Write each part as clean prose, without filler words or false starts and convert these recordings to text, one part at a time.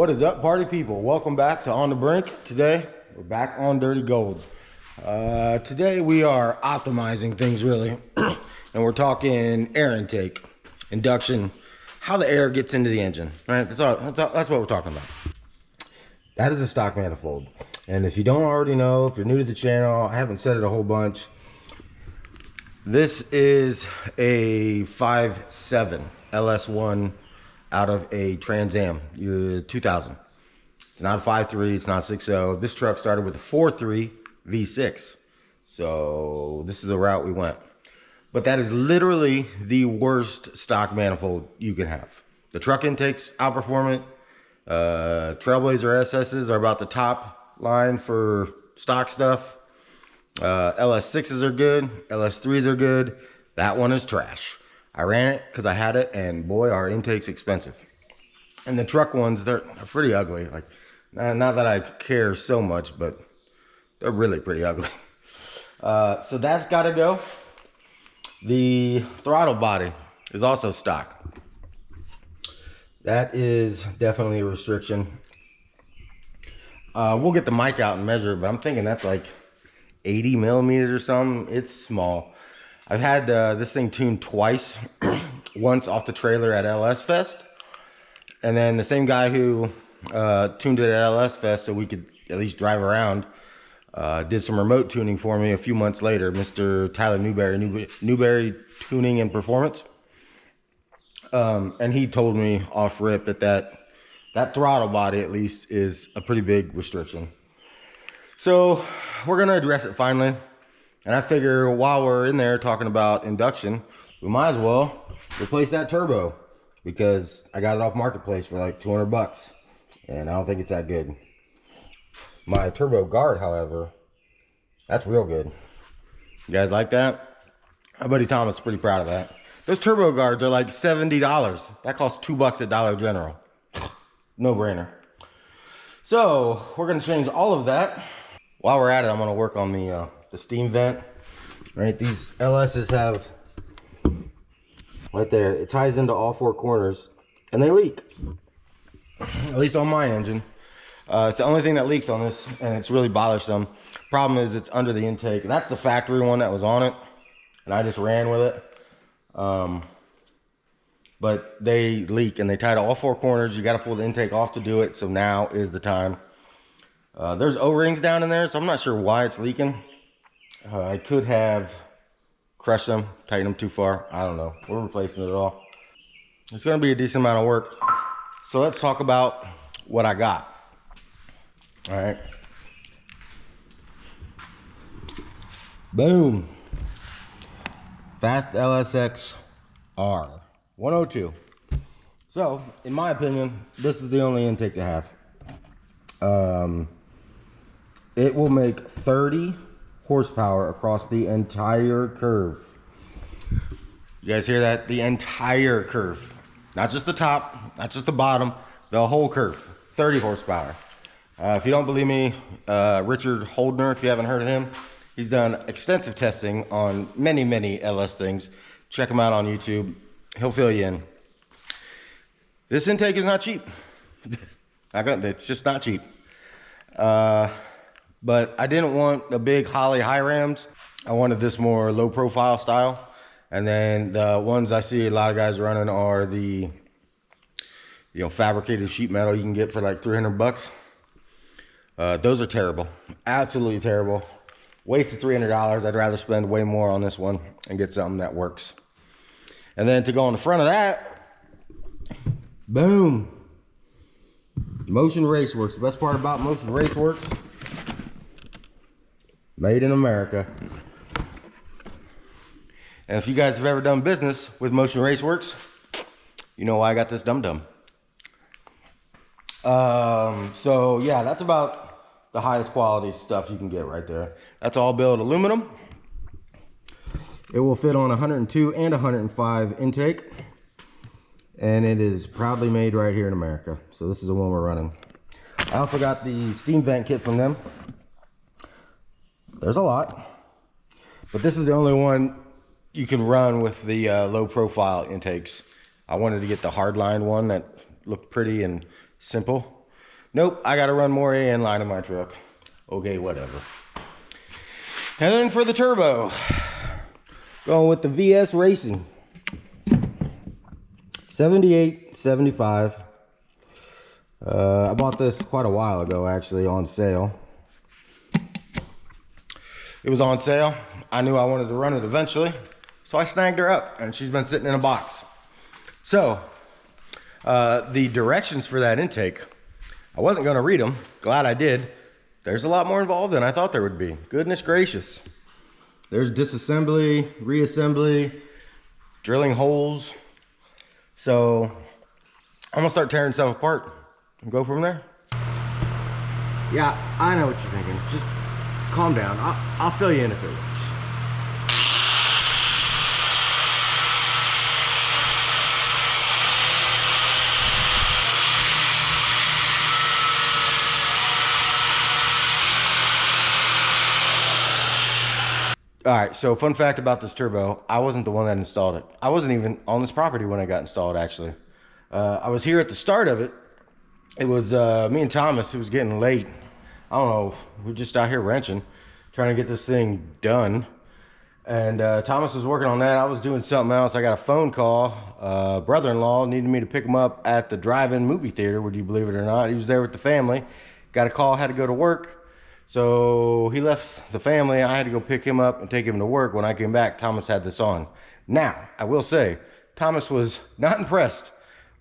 What is up, party people? Welcome back to On the Brink. Today, we're back on Dirty Gold. Today we are optimizing things really, and we're talking air intake, induction, how the air gets into the engine, right? That's what we're talking about. That is a stock manifold. And if you don't already know, if you're new to the channel, I haven't said it a whole bunch. This is a 5.7 LS1 out of a Trans Am, 2000. It's not a 5.3, it's not a 6.0. This truck started with a 4.3 V6. So this is the route we went. But that is literally the worst stock manifold you can have. The truck intakes outperform it. Trailblazer SS's are about the top line for stock stuff. LS6s are good. LS3s are good. That one is trash. I ran it because I had it, and boy, our intake's expensive. And the truck ones, they're pretty ugly. Like, not that I care so much, but they're really pretty ugly. So that's got to go. The throttle body is also stock. That is definitely a restriction. We'll get the mic out and measure it, but I'm thinking that's like 80 millimeters or something. It's small. I've had this thing tuned twice. Once off the trailer at LS Fest, and then the same guy who tuned it at LS Fest so we could at least drive around did some remote tuning for me a few months later. Mr. Tyler Newberry Tuning and Performance, and he told me off rip that throttle body at least is a pretty big restriction. So we're gonna address it finally. And I figure while we're in there talking about induction, we might as well replace that turbo because I got it off Marketplace for like 200 bucks. And I don't think it's that good. My turbo guard, however, that's real good. You guys like that? My buddy Thomas is pretty proud of that. Those turbo guards are like $70. That costs $2 at Dollar General. No brainer. So we're gonna change all of that. While we're at it, I'm gonna work on the steam vent. Right, these LSs have right there, it ties into all four corners and they leak, at least on my engine. It's the only thing that leaks on this, and it's really bothersome. Problem is it's under the intake. That's the factory one that was on it, and I just ran with it. But they leak and they tie to all four corners. You got to pull the intake off to do it, so now is the time. There's O-rings down in there, so I'm not sure why it's leaking. I could have crushed them, tightened them too far. I don't know. We're replacing it all. It's going to be a decent amount of work. So let's talk about what I got. All right. Boom. FAST LSXR 102. So, in my opinion, this is the only intake to have. It will make 30 horsepower across the entire curve. You guys hear that? The entire curve. Not just the top, not just the bottom, the whole curve. 30 horsepower. If you don't believe me, Richard Holdner, if you haven't heard of him, he's done extensive testing on many LS things. Check him out on YouTube. He'll fill you in. This intake is not cheap. It's just not cheap. But I didn't want the big Holley high rams. I wanted this more low profile style. And then the ones I see a lot of guys running are the, fabricated sheet metal you can get for like 300 bucks. Those are terrible. Absolutely terrible. Wasted $300. I'd rather spend way more on this one and get something that works. And then to go on the front of that, boom. Motion Raceworks. The best part about Motion Raceworks, made in America. And if you guys have ever done business with Motion Raceworks, you know why I got this dum-dum. So yeah, that's about the highest quality stuff you can get right there. That's all billet aluminum. It will fit on 102 and 105 intake. And it is proudly made right here in America. So this is the one we're running. I also got the steam vent kit from them. There's a lot, but this is the only one you can run with the low profile intakes. I wanted to get the hardline one that looked pretty and simple. Nope, I gotta run more AN line in my truck. Okay, whatever. And then for the turbo, going with the VS Racing. 78, 75. I bought this quite a while ago, actually, on sale. It was on sale. I knew I wanted to run it eventually, so I snagged her up, and she's been sitting in a box. So, the directions for that intake, I wasn't gonna read them. Glad I did. There's a lot more involved than I thought there would be. Goodness gracious. There's disassembly, reassembly, drilling holes. So I'm gonna start tearing stuff apart and go from there. Yeah, I know what you're thinking. Just calm down. I'll fill you in if it works. All right, so fun fact about this turbo, I wasn't the one that installed it. I wasn't even on this property when it got installed, actually. I was here at the start of it. It was me and Thomas. It was getting late. I don't know, we were just out here wrenching, trying to get this thing done. And Thomas was working on that. I was doing something else. I got a phone call. Brother-in-law needed me to pick him up at the drive-in movie theater, would you believe it or not. He was there with the family. Got a call, had to go to work. So he left the family. I had to go pick him up and take him to work. When I came back, Thomas had this on. Now, I will say, Thomas was not impressed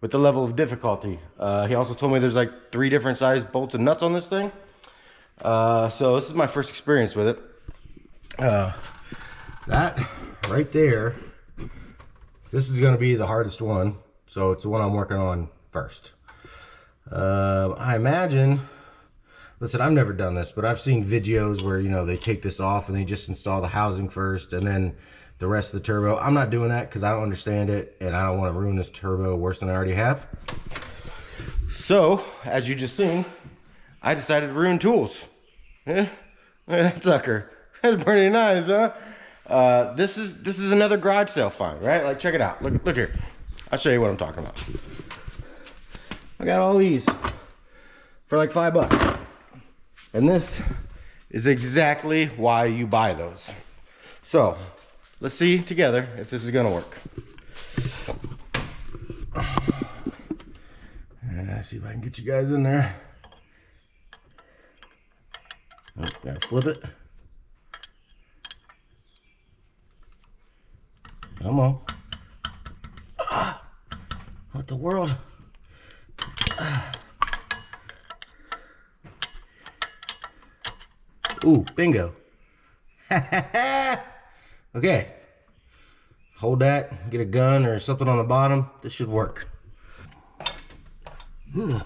with the level of difficulty. He also told me there's like 3 different size bolts and nuts on this thing. So this is my first experience with it. That right there, this is gonna be the hardest one. So it's the one I'm working on first. I imagine, listen, I've never done this, but I've seen videos where, you know, they take this off and they just install the housing first and then the rest of the turbo. I'm not doing that because I don't understand it and I don't want to ruin this turbo worse than I already have. So, as you just seen, I decided to ruin tools. Yeah, look at that sucker. That's pretty nice, huh? This is another garage sale find, right? Like, check it out. Look here. I'll show you what I'm talking about. I got all these for like $5. And this is exactly why you buy those. So, let's see together if this is gonna work. See if I can get you guys in there. Oh, gotta flip it. Come on. What the world? Ooh, bingo. Okay. Hold that, get a gun or something on the bottom. This should work. Ugh.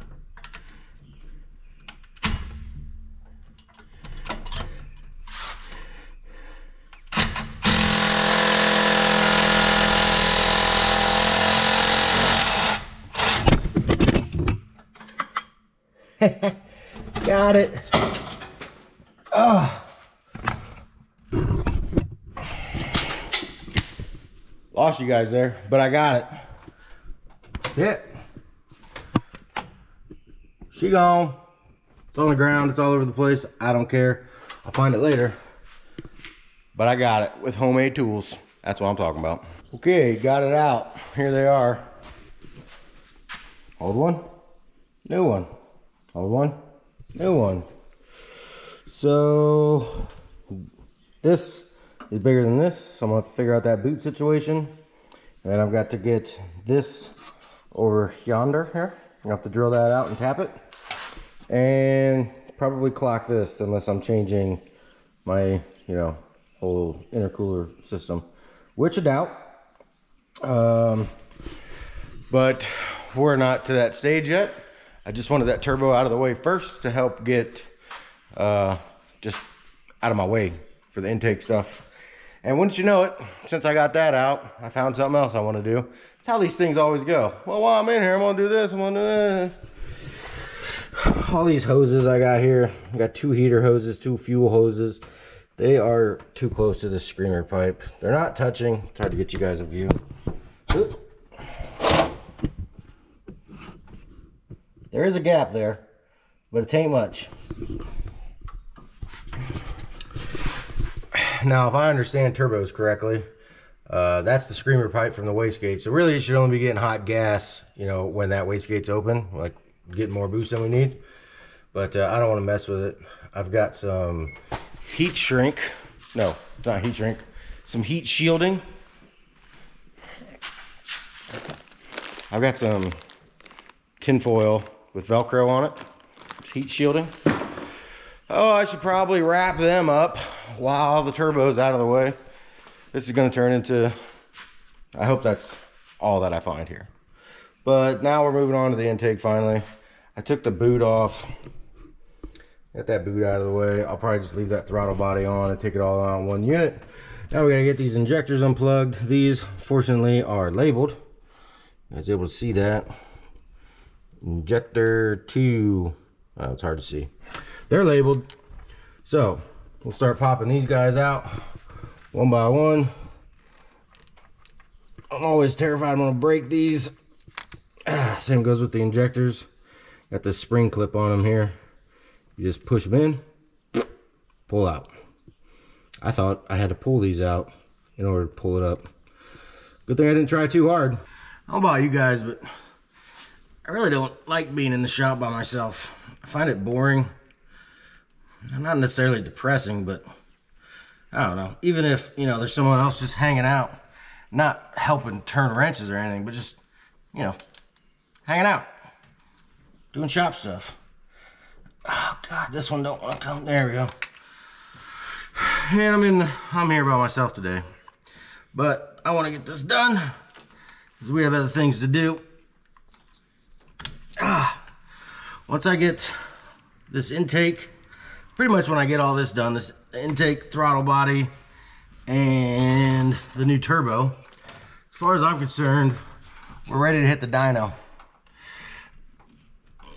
Got it. Lost you guys there, but I got it. Yeah. She gone. It's on the ground. It's all over the place. I don't care. I'll find it later. But I got it with homemade tools. That's what I'm talking about. Okay, got it out. Here they are. Old one. New one. Old one. New one. So this is bigger than this, so I'm gonna have to figure out that boot situation. And then I've got to get this over yonder here. I'm gonna have to drill that out and tap it. And probably clock this unless I'm changing my, you know, whole intercooler system, which I doubt. But we're not to that stage yet. I just wanted that turbo out of the way first to help get just out of my way for the intake stuff. And wouldn't you know it, since I got that out, I found something else I want to do. That's how these things always go. Well, while I'm in here, I'm going to do this, I'm going to do this. All these hoses I got here. I got 2 heater hoses, 2 fuel hoses. They are too close to the screamer pipe. They're not touching. It's hard to get you guys a view. There is a gap there. but it ain't much. Now, if I understand turbos correctly, that's the screamer pipe from the wastegate. So really, it should only be getting hot gas, you know, when that wastegate's open, like getting more boost than we need. But I don't want to mess with it. I've got some heat shrink. No, it's not heat shrink. Some heat shielding. I've got some tin foil with Velcro on it. It's heat shielding. Oh, I should probably wrap them up while the turbo's out of the way. This is going to turn into, I hope that's all that I find here. But now we're moving on to the intake finally. I took the boot off. Get that boot out of the way. I'll probably just leave that throttle body on and take it all out in one unit. Now we got to get these injectors unplugged. These, fortunately, are labeled. I was able to see that. Injector 2. Oh, it's hard to see. They're labeled. So we'll start popping these guys out one by one. I'm always terrified I'm going to break these. Same goes with the injectors. Got this spring clip on them here. You just push them in, pull out. I thought I had to pull these out in order to pull it up. Good thing I didn't try too hard. I don't know about you guys, but I really don't like being in the shop by myself. I find it boring. Not necessarily depressing, but I don't know. Even if, you know, there's someone else just hanging out, not helping turn wrenches or anything, but just, you know, hanging out, doing shop stuff. Oh God, this one don't want to come. There we go. And I'm here by myself today, but I want to get this done because we have other things to do. Once I get this intake, pretty much when I get all this done, this intake, throttle body, and the new turbo, as far as I'm concerned, we're ready to hit the dyno.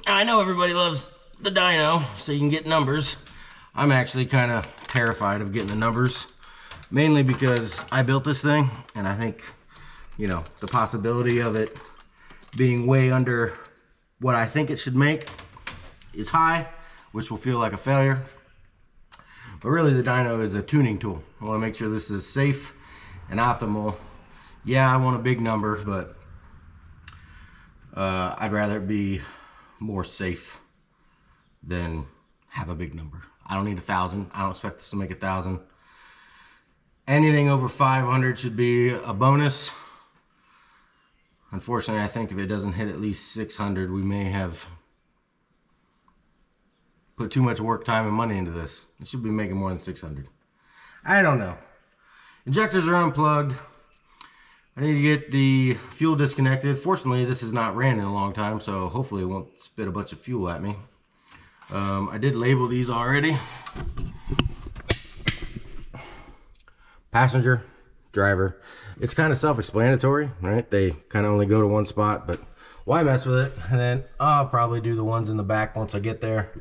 I know everybody loves the dyno, so you can get numbers. I'm actually kind of terrified of getting the numbers, mainly because I built this thing, and I think, you know, the possibility of it being way under what I think it should make is high, which will feel like a failure. But really, the dyno is a tuning tool. I want to make sure this is safe and optimal. Yeah, I want a big number, but I'd rather it be more safe than have a big number. I don't need 1,000. I don't expect this to make 1,000. Anything over 500 should be a bonus. Unfortunately, I think if it doesn't hit at least 600, we may have put too much work, time, and money into this. It should be making more than 600. I don't know. Injectors are unplugged. I need to get the fuel disconnected. Fortunately, this has not ran in a long time, so hopefully it won't spit a bunch of fuel at me. I did label these already. Passenger, driver. It's kind of self-explanatory, right? They kind of only go to one spot, but why mess with it? And then I'll probably do the ones in the back once I get there.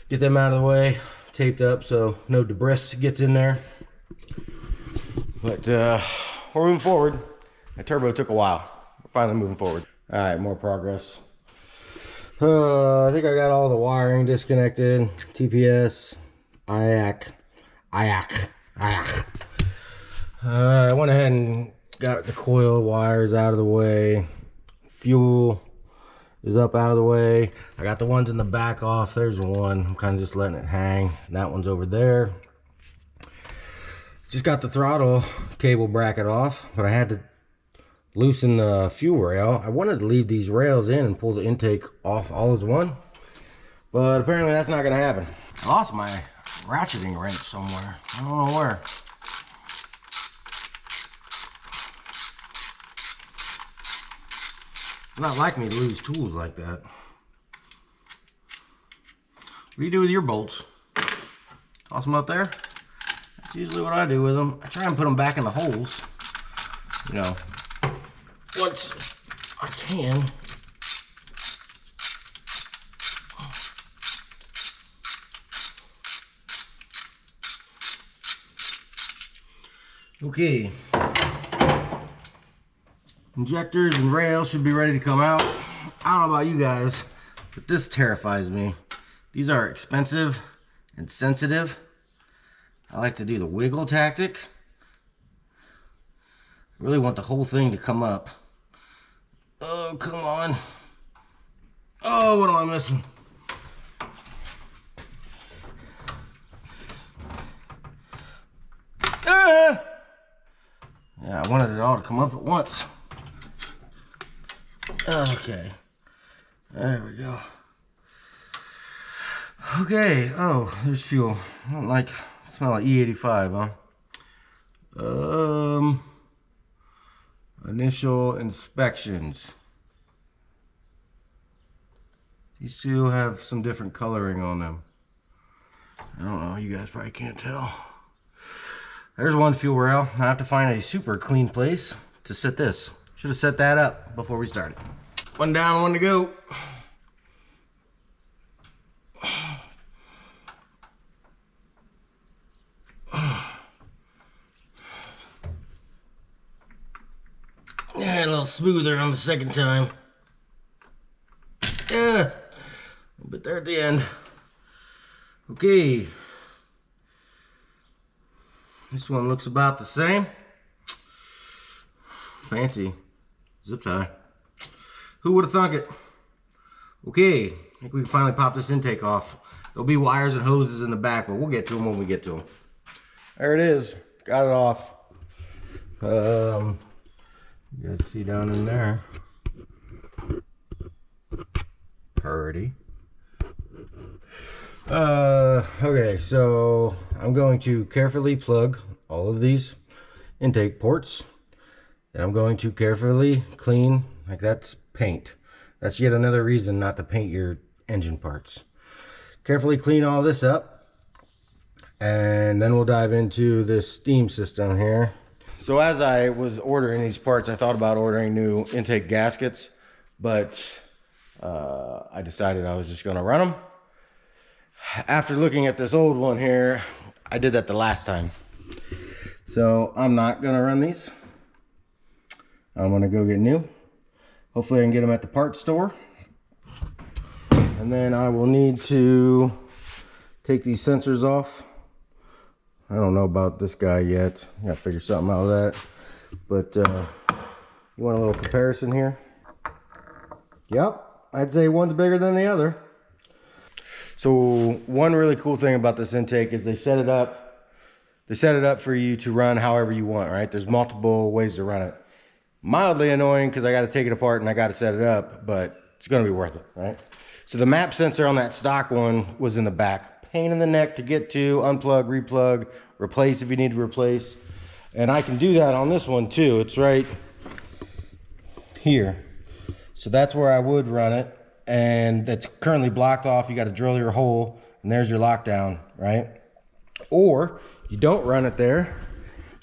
Get them out of the way, taped up so no debris gets in there. But we're moving forward. That turbo took a while. We're finally moving forward. All right, more progress. I think I got all the wiring disconnected. TPS, IAC. I went ahead and got the coil wires out of the way. Fuel is up out of the way. I got the ones in the back off. There's one. I'm kind of just letting it hang. That one's over there. Just got the throttle cable bracket off, but I had to loosen the fuel rail. I wanted to leave these rails in and pull the intake off all as one, but apparently that's not going to happen. I lost my ratcheting wrench somewhere. I don't know where. It's not like me to lose tools like that. What do you do with your bolts? Toss them up there? That's usually what I do with them. I try and put them back in the holes, you know, once I can. Okay. Injectors and rails should be ready to come out. I don't know about you guys, but this terrifies me. These are expensive and sensitive. I like to do the wiggle tactic. I really want the whole thing to come up. Oh, come on. Oh, what am I missing? Ah! Yeah, I wanted it all to come up at once. Okay. There we go. Okay. Oh, there's fuel. I don't like smell like E85, huh? Initial inspections. These two have some different coloring on them. I don't know, you guys probably can't tell. There's one fuel rail. I have to find a super clean place to set this. Should have set that up before we started. One down, one to go. Yeah, a little smoother on the second time. Yeah, a little bit there at the end. Okay. This one looks about the same. Fancy. Zip tie. Who would have thunk it? Okay, I think we can finally pop this intake off. There'll be wires and hoses in the back, but we'll get to them when we get to them. There it is. Got it off. You guys see down in there. Purdy. Okay, so I'm going to carefully plug all of these intake ports. And I'm going to carefully clean, like that's paint. That's yet another reason not to paint your engine parts. Carefully clean all this up. And then we'll dive into this steam system here. So as I was ordering these parts, I thought about ordering new intake gaskets, but I decided I was just gonna run them. After looking at this old one here, I did that the last time. So I'm not gonna run these. I'm gonna go get new. Hopefully I can get them at the parts store. And then I will need to take these sensors off. I don't know about this guy yet. I gotta figure something out of that. But you want a little comparison here? Yep, I'd say one's bigger than the other. So one really cool thing about this intake is they set it up. They set it up for you to run however you want, right? There's multiple ways to run it. Mildly annoying because I got to take it apart and I got to set it up, but it's going to be worth it, right? So the map sensor on that stock one was in the back. Pain in the neck to get to, unplug, replug, replace if you need to replace. And I can do that on this one too. It's right here. So that's where I would run it. And that's currently blocked off. You got to drill your hole and there's your lockdown, right? Or you don't run it there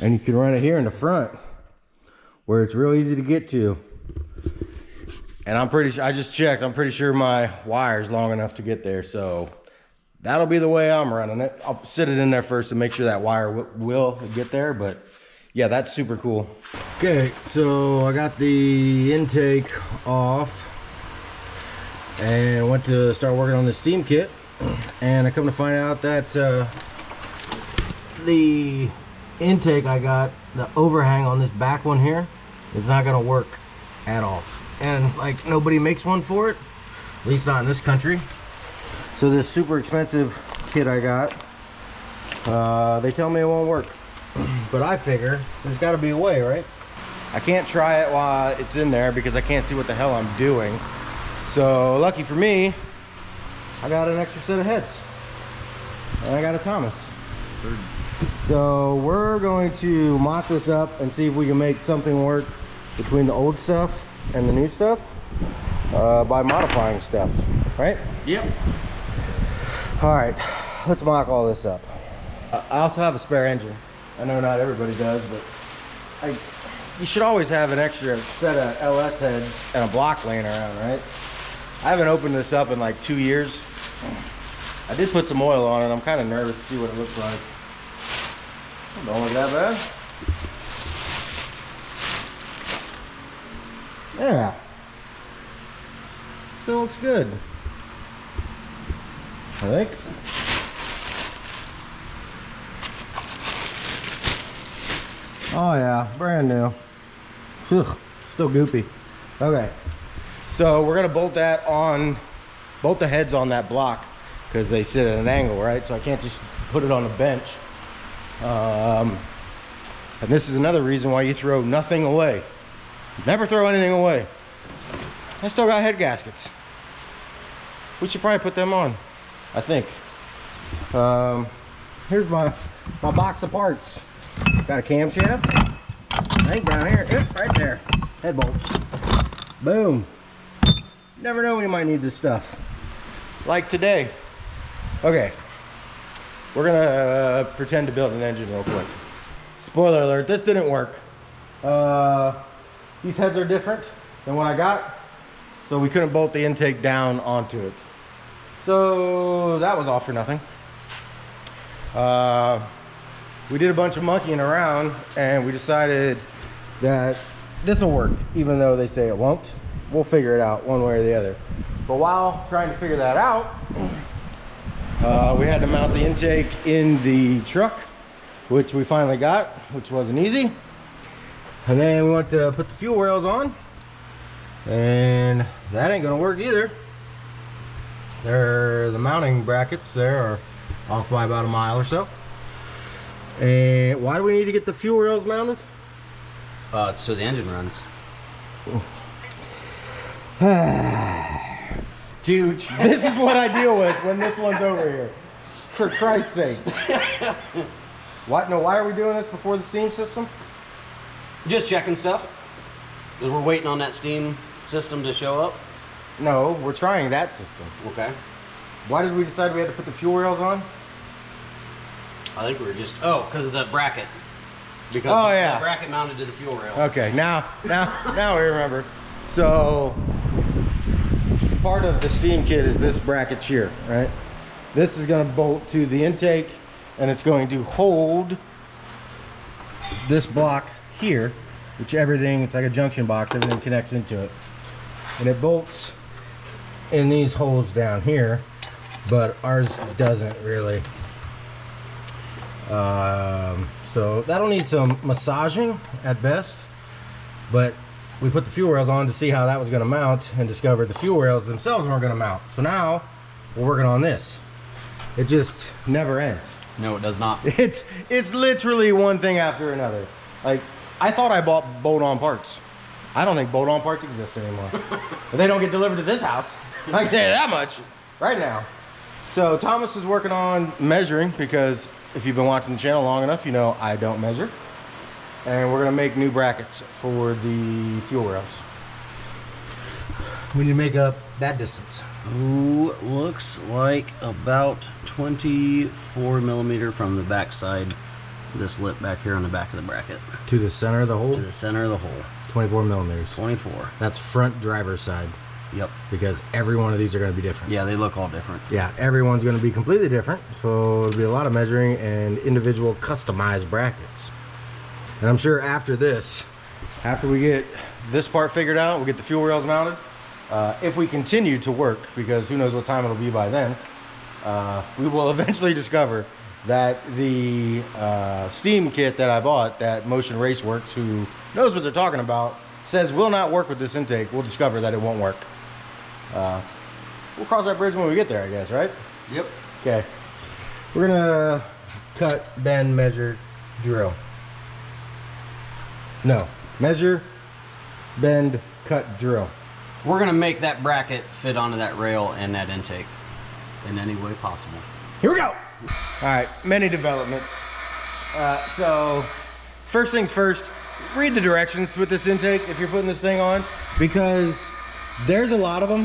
and you can run it here in the front where it's real easy to get to. And I'm pretty sure, I just checked, I'm pretty sure my wire's long enough to get there. So that'll be the way I'm running it. I'll sit it in there first to make sure that wire will get there, but yeah, that's super cool. Okay, so I got the intake off and went to start working on the steam kit. And I come to find out that the intake I got, the overhang on this back one here, is not gonna work at all. And like nobody makes one for it, at least not in this country. So this super expensive kit I got, they tell me it won't work. But I figure there's got to be a way, right? I can't try it while it's in there because I can't see what the hell I'm doing. So lucky for me, I got an extra set of heads. And I got a Thomas. So we're going to mock this up and see if we can make something work between the old stuff and the new stuff by modifying stuff, right? Yep. All right, let's mock all this up. I also have a spare engine. I know not everybody does, but you should always have an extra set of LS heads and a block laying around, right? I haven't opened this up in like 2 years. I did put some oil on it. I'm kind of nervous to see what it looks like. Don't look that bad. Yeah. Still looks good. I think. Oh yeah, brand new. Ugh, still goopy. Okay, so we're gonna bolt that on, bolt the heads on that block because they sit at an angle, right? So I can't just put it on a bench. And this is another reason why you throw nothing away. Never throw anything away. I still got head gaskets. We should probably put them on, I think. Here's my box of parts. Got a camshaft. I think down here, yep, right there. Head bolts. Boom. Never know when you might need this stuff. Like today. Okay. We're gonna pretend to build an engine real quick. Spoiler alert, this didn't work. These heads are different than what I got, so we couldn't bolt the intake down onto it. So that was all for nothing. We did a bunch of monkeying around and we decided that this will work, even though they say it won't. We'll figure it out one way or the other. But while trying to figure that out, we had to mount the intake in the truck, which we finally got, which wasn't easy. And then we went to put the fuel rails on, and that ain't gonna work either. The mounting brackets there are off by about a mile or so. And why do we need to get the fuel rails mounted? So the engine runs. Dude, this is what I deal with when this one's over here. For Christ's sake. What? No, why are we doing this before the steam system? Just checking stuff. Because we're waiting on that steam system to show up. No, we're trying that system. Okay. Why did we decide we had to put the fuel rails on? I think we were just, because of the bracket. Because the bracket mounted to the fuel rail. Okay, now we remember. So part of the steam kit is this bracket here, right? This is going to bolt to the intake, and it's going to hold this block here, which it's like a junction box, everything connects into it. And it bolts in these holes down here, but ours doesn't really. So that'll need some massaging at best, but we put the fuel rails on to see how that was going to mount and discovered the fuel rails themselves weren't going to mount. So now we're working on this. It just never ends. No, it does not. It's literally one thing after another. Like, I thought I bought bolt-on parts. I don't think bolt-on parts exist anymore. But they don't get delivered to this house. I can tell you that much right now. So Thomas is working on measuring, because if you've been watching the channel long enough, you know I don't measure. And we're gonna make new brackets for the fuel rails. We need to make up that distance. Ooh, looks like about 24 millimeter from the back side, this lip back here on the back of the bracket. To the center of the hole? To the center of the hole. 24 millimeters. 24. That's front driver's side. Yep. Because every one of these are going to be different. Yeah, they look all different. Yeah, everyone's going to be completely different. So it'll be a lot of measuring and individual customized brackets. And I'm sure after this, after we get this part figured out, we'll get the fuel rails mounted. If we continue to work, because who knows what time it'll be by then, we will eventually discover that the steam kit that I bought, that Motion Race Works, who knows what they're talking about, says will not work with this intake. We'll discover that it won't work. We'll cross that bridge when we get there, I guess, right? Yep. Okay. We're gonna cut, bend, measure, drill. No, measure, bend, cut, drill. We're gonna make that bracket fit onto that rail and that intake in any way possible. Here we go. All right, many developments. So first things first, read the directions with this intake if you're putting this thing on, because there's a lot of them.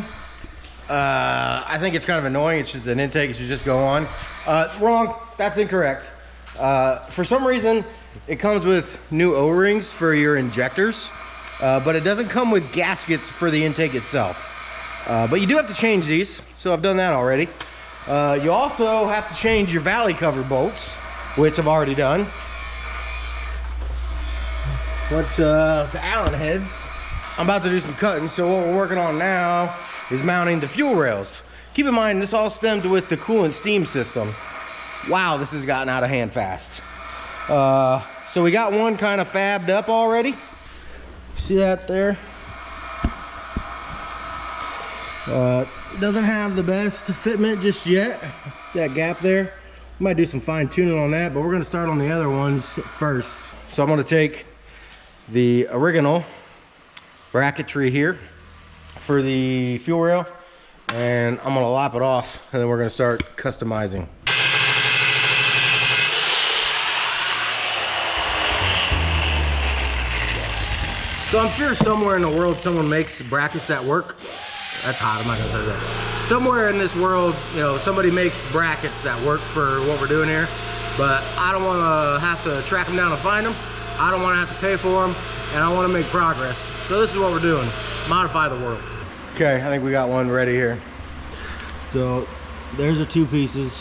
I think it's kind of annoying. It's just an intake, it should just go on. Wrong, that's incorrect. For some reason, it comes with new O-rings for your injectors, but it doesn't come with gaskets for the intake itself. But you do have to change these, so I've done that already. You also have to change your valley cover bolts, which I've already done. But the Allen heads, I'm about to do some cutting, so what we're working on now is mounting the fuel rails. keep in mind, this all stemmed with the coolant steam system. Wow, this has gotten out of hand fast. So we got one kind of fabbed up already. See that there? Doesn't have the best fitment just yet. That gap there. We might do some fine tuning on that, but we're gonna start on the other ones first. So I'm gonna take the original bracketry here for the fuel rail, and I'm gonna lop it off, and then we're gonna start customizing. So I'm sure somewhere in the world someone makes brackets that work. That's hot, I'm not gonna say that. Somewhere in this world, you know, somebody makes brackets that work for what we're doing here, but I don't wanna have to track them down and find them. I don't wanna have to pay for them, and I wanna make progress. So this is what we're doing, modify the world. Okay, I think we got one ready here. So there's the two pieces.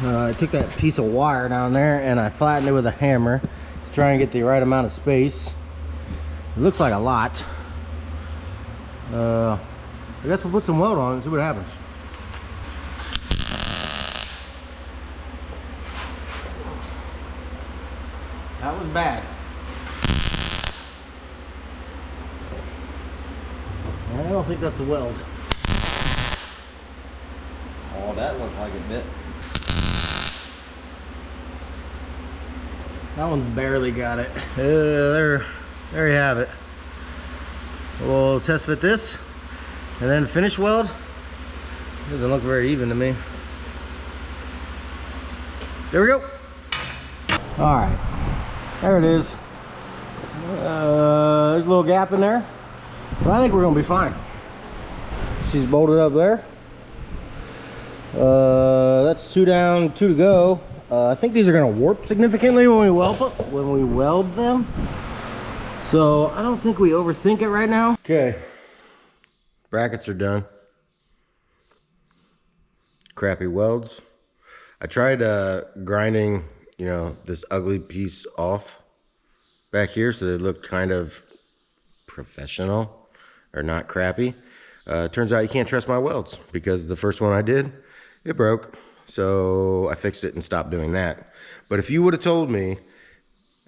I took that piece of wire down there and I flattened it with a hammer to try and get the right amount of space. It looks like a lot. I guess we'll put some weld on it and see what happens. That was bad. I don't think that's a weld. Oh, that looked like a bit. That one barely got it. There you have it. We'll test fit this and then finish weld. Doesn't look very even to me. There we go. All right, there it is. There's a little gap in there, but I think we're gonna be fine. She's bolted up there. That's 2 down, 2 to go. I think these are gonna warp significantly when we weld them. So I don't think we overthink it right now. Okay, brackets are done. Crappy welds. I tried grinding, you know, this ugly piece off back here so they look kind of professional or not crappy. Turns out you can't trust my welds because the first one I did, it broke. So I fixed it and stopped doing that. But if you would have told me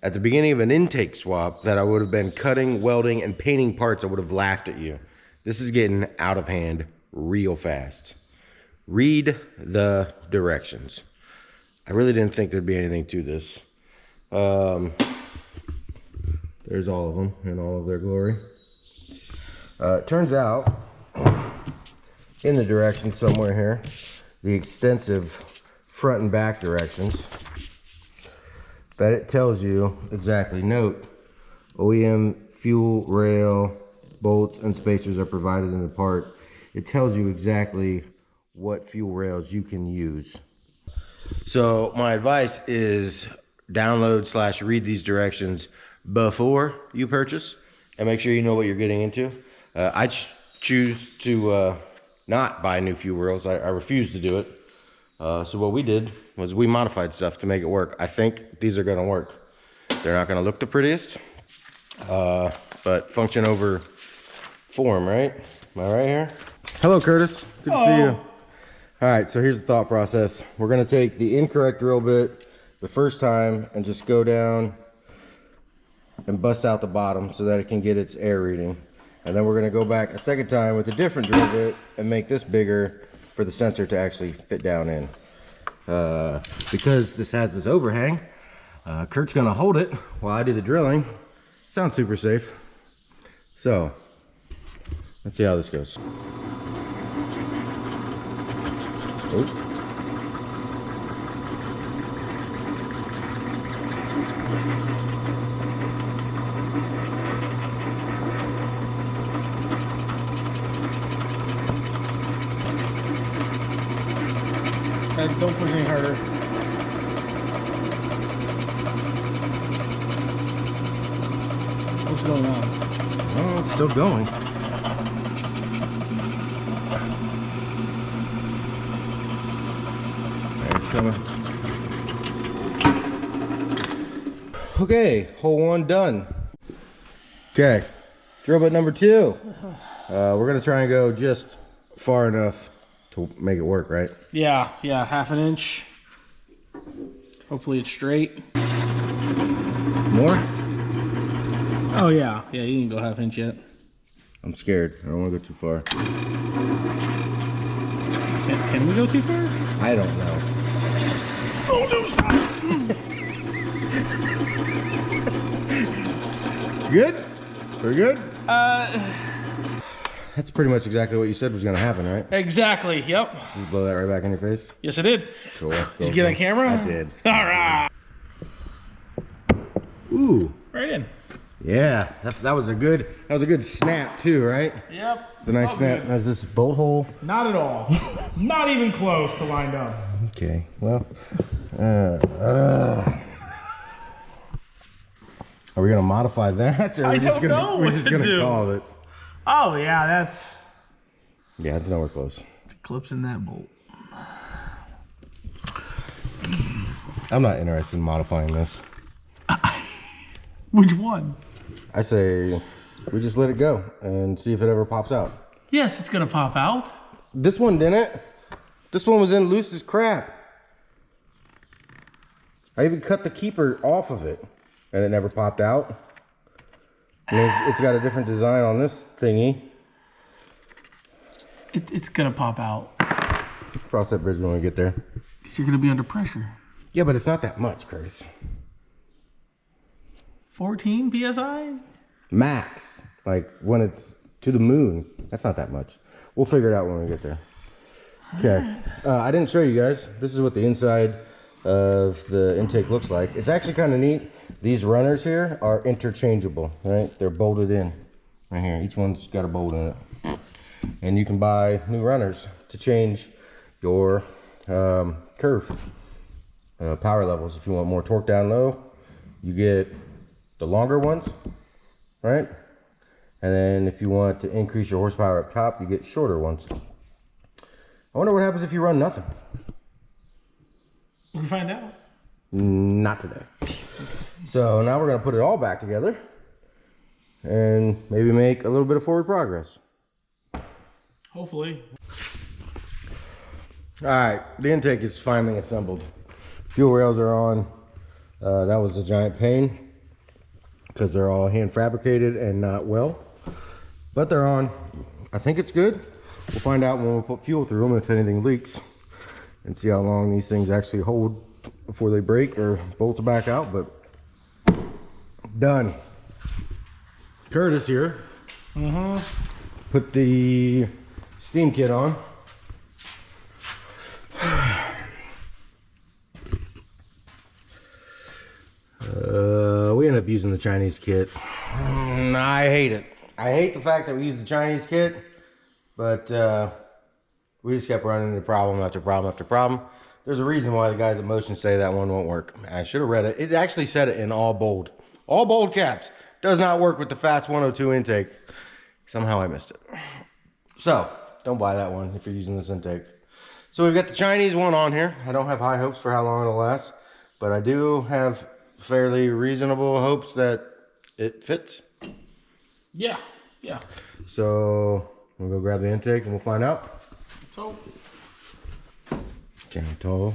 at the beginning of an intake swap that I would have been cutting, welding, and painting parts, I would have laughed at you. This is getting out of hand real fast. Read the directions. I really didn't think there'd be anything to this. There's all of them in all of their glory. It turns out, in the direction somewhere here, the extensive front and back directions, that it tells you exactly. Note, OEM fuel rail bolts and spacers are provided in the part. It tells you exactly what fuel rails you can use. So my advice is download / read these directions before you purchase and make sure you know what you're getting into. I choose to not buy new fuel rails. I refuse to do it. So what we did was we modified stuff to make it work. I think these are gonna work. They're not gonna look the prettiest, but function over form, right? Am I right here? Hello, Curtis. Good to see you. All right, so here's the thought process. We're gonna take the incorrect drill bit the first time and just go down and bust out the bottom so that it can get its air reading. And then we're gonna go back a second time with a different drill bit and make this bigger for the sensor to actually fit down in. Because this has this overhang, Kurt's gonna hold it while I do the drilling. Sounds super safe. So, let's see how this goes. Oh. Don't push any harder. What's going on? Oh, it's still going. It's coming. Okay, hole 1 done. Okay, drill bit number 2. We're gonna try and go just far enough to make it work, right? Yeah, half an inch. Hopefully it's straight. More? Oh yeah, you didn't go half inch yet. I'm scared. I don't want to go too far. Can we go too far? I don't know. Oh no, stop! Good? We're good? That's pretty much exactly what you said was going to happen, right? Exactly, yep. Just blow that right back in your face? Yes, I did. Cool. Did you get on camera? I did. All right. Ooh. Right in. Yeah, that was a good snap too, right? Yep. It's a nice snap. Good. Has this bolt hole? Not at all. Not even close to lined up. Okay, well, are we gonna modify that, or I we're just don't gonna, know we're what just to gonna do. call it? Oh yeah, that's Yeah, it's nowhere close. clips in that bolt. I'm not interested in modifying this. Which one? I say we just let it go and see if it ever pops out. Yes, it's gonna pop out. This one didn't. This one was in loose as crap. I even cut the keeper off of it, and it never popped out. And it's got a different design on this thingy. It's gonna pop out. Cross that bridge when we get there. Because you're gonna be under pressure. Yeah, but it's not that much, Curtis. 14 psi? Max. Like when it's to the moon. That's not that much. We'll figure it out when we get there. Okay. I didn't show you guys. This is what the inside of the intake looks like. It's actually kind of neat. These runners here are interchangeable, right? They're bolted in right here. Each one's got a bolt in it. And you can buy new runners to change your curve power levels. If you want more torque down low, you get the longer ones, right? And then if you want to increase your horsepower up top, you get shorter ones. I wonder what happens if you run nothing. We can find out. Not today. So now we're gonna put it all back together and maybe make a little bit of forward progress. Hopefully. All right, the intake is finally assembled. Fuel rails are on. That was a giant pain because they're all hand fabricated and not well, but they're on. I think it's good. We'll find out when we put fuel through them if anything leaks and see how long these things actually hold before they break or bolt back out, but done. Curtis here. Put the steam kit on. We ended up using the Chinese kit. I hate it. I hate the fact that we used the Chinese kit, but we just kept running into problem after problem after problem. There's a reason why the guys at Motion say that one won't work. I should have read it. It actually said it in all bold. All bold caps. Does not work with the FAST 102 intake. Somehow I missed it. So, don't buy that one if you're using this intake. So we've got the Chinese one on here. I don't have high hopes for how long it'll last, but I do have fairly reasonable hopes that it fits. Yeah. So we'll go grab the intake and we'll find out. So Gentle.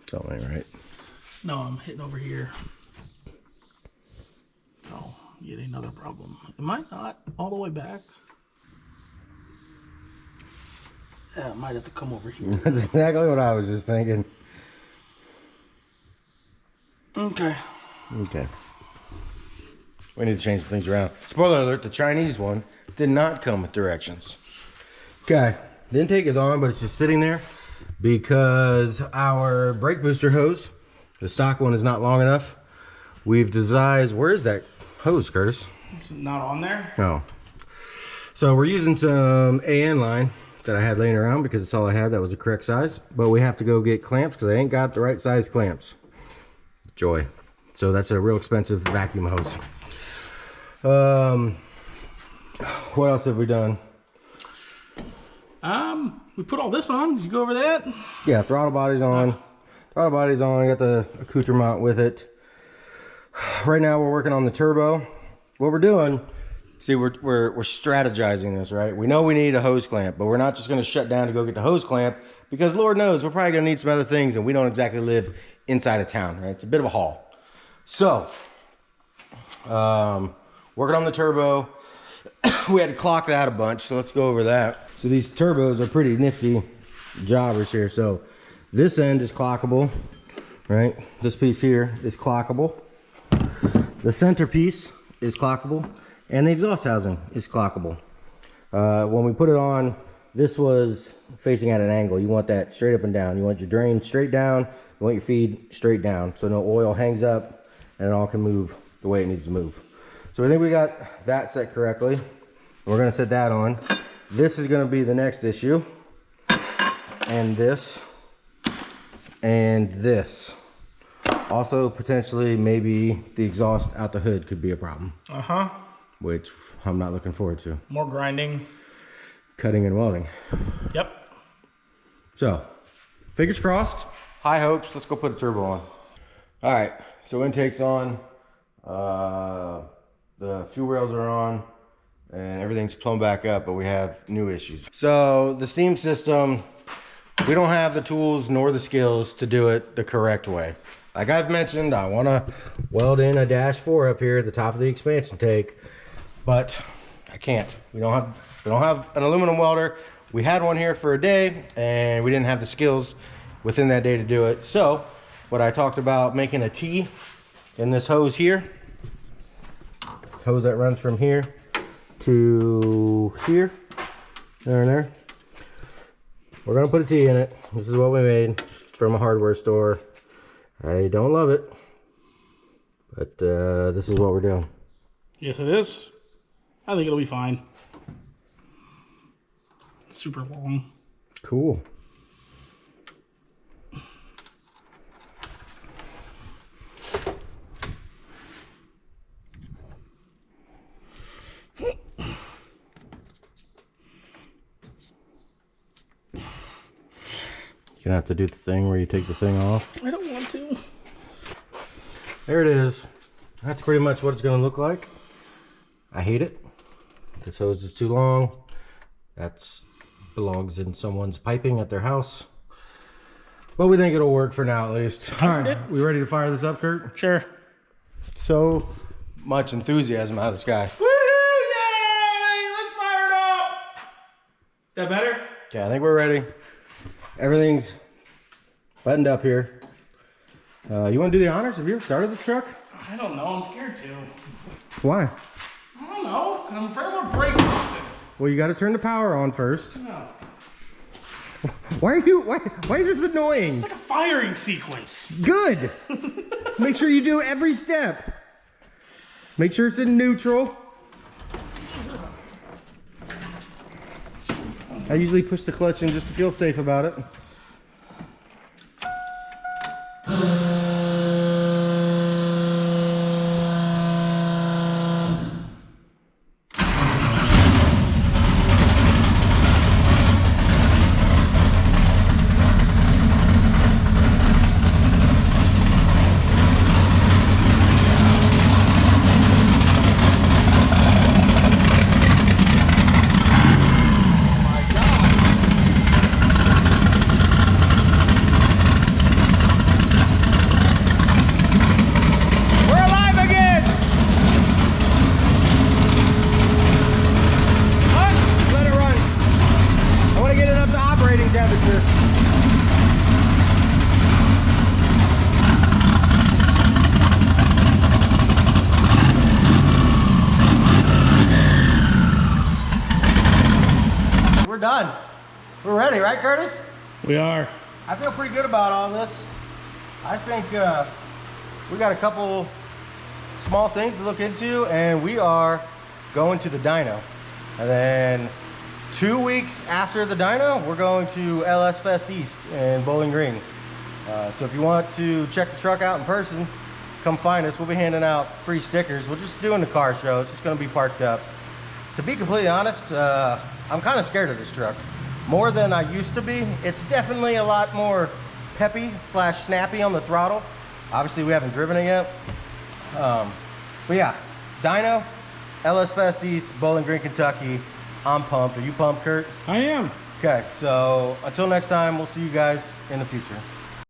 Something, right? no, I'm hitting over here. Oh, yet another problem. Am I not all the way back? Yeah, I might have to come over here. That's exactly what I was just thinking. Okay. We need to change some things around. Spoiler alert, the Chinese one did not come with directions. Okay, the intake is on, but it's just sitting there because our brake booster hose, the stock one, is not long enough. We've devised, where is that hose, Curtis? It's not on there? Oh. So we're using some AN line that I had laying around because it's all I had that was the correct size, but we have to go get clamps because I ain't got the right size clamps. Joy. So that's a real expensive vacuum hose. What else have we done? We put all this on. Did you go over that? Yeah, throttle body's on. Throttle body's on, I got the accoutrement with it. Right now we're working on the turbo. What we're doing, see, we're strategizing this, right? We know we need a hose clamp, but we're not just gonna shut down to go get the hose clamp, because Lord knows we're probably gonna need some other things, and we don't exactly live inside of town, right? It's a bit of a haul. So, working on the turbo. We had to clock that a bunch, so let's go over that. So these turbos are pretty nifty jobbers here. So this end is clockable, right? This piece here is clockable. The centerpiece is clockable, and the exhaust housing is clockable. When we put it on, this was facing at an angle. You want that straight up and down. You want your drain straight down. You want your feed straight down, so no oil hangs up and it all can move the way it needs to move. So I think we got that set correctly. We're gonna set that on. This is gonna be the next issue. And this. And this. Also, potentially, maybe the exhaust out the hood could be a problem. Uh-huh. Which I'm not looking forward to. More grinding. Cutting and welding. Yep. So, fingers crossed. High hopes. Let's go put a turbo on. All right, so intake's on. The fuel rails are on. And everything's plumbed back up, but we have new issues. So the steam system, we don't have the tools nor the skills to do it the correct way. Like I've mentioned, I want to weld in a -4 up here at the top of the expansion tank, but I can't. We don't have an aluminum welder. We had one here for a day, and we didn't have the skills within that day to do it. So what I talked about, making a T in this hose here, hose that runs from here to here, there and there. We're gonna put a T in it. This is what we made. It's from a hardware store. I don't love it, but this is what we're doing. Yes, it is. I think it'll be fine. Super long. Cool. You're gonna have to do the thing where you take the thing off. I don't want to. There it is. That's pretty much what it's gonna look like. I hate it. This hose is too long. That's belongs in someone's piping at their house. But we think it'll work for now at least. All right, we ready to fire this up, Kurt? Sure. So much enthusiasm out of this guy. Woohoo! Yay! Let's fire it up! Is that better? Yeah, I think we're ready. Everything's buttoned up here. You want to do the honors? Have you ever started this truck? I don't know. I'm scared to. Why? I don't know. 'Cause I'm afraid I'm gonna break something. Well, you got to turn the power on first. No. Why is this annoying? It's like a firing sequence. Good. Make sure you do every step. Make sure it's in neutral. I usually push the clutch in just to feel safe about it. We're done. We're ready, right, Curtis? We are. I feel pretty good about all this. I think we got a couple small things to look into, and we are going to the dyno. And then 2 weeks after the dyno, we're going to LS Fest East in Bowling Green. So if you want to check the truck out in person, come find us. We'll be handing out free stickers. We're just doing the car show. It's just going to be parked up. To be completely honest, I'm kind of scared of this truck. More than I used to be. It's definitely a lot more peppy slash snappy on the throttle. Obviously we haven't driven it yet. But yeah, dyno, LS Fest East, Bowling Green, Kentucky. I'm pumped. Are you pumped, Kurt? I am. Okay, so until next time, we'll see you guys in the future.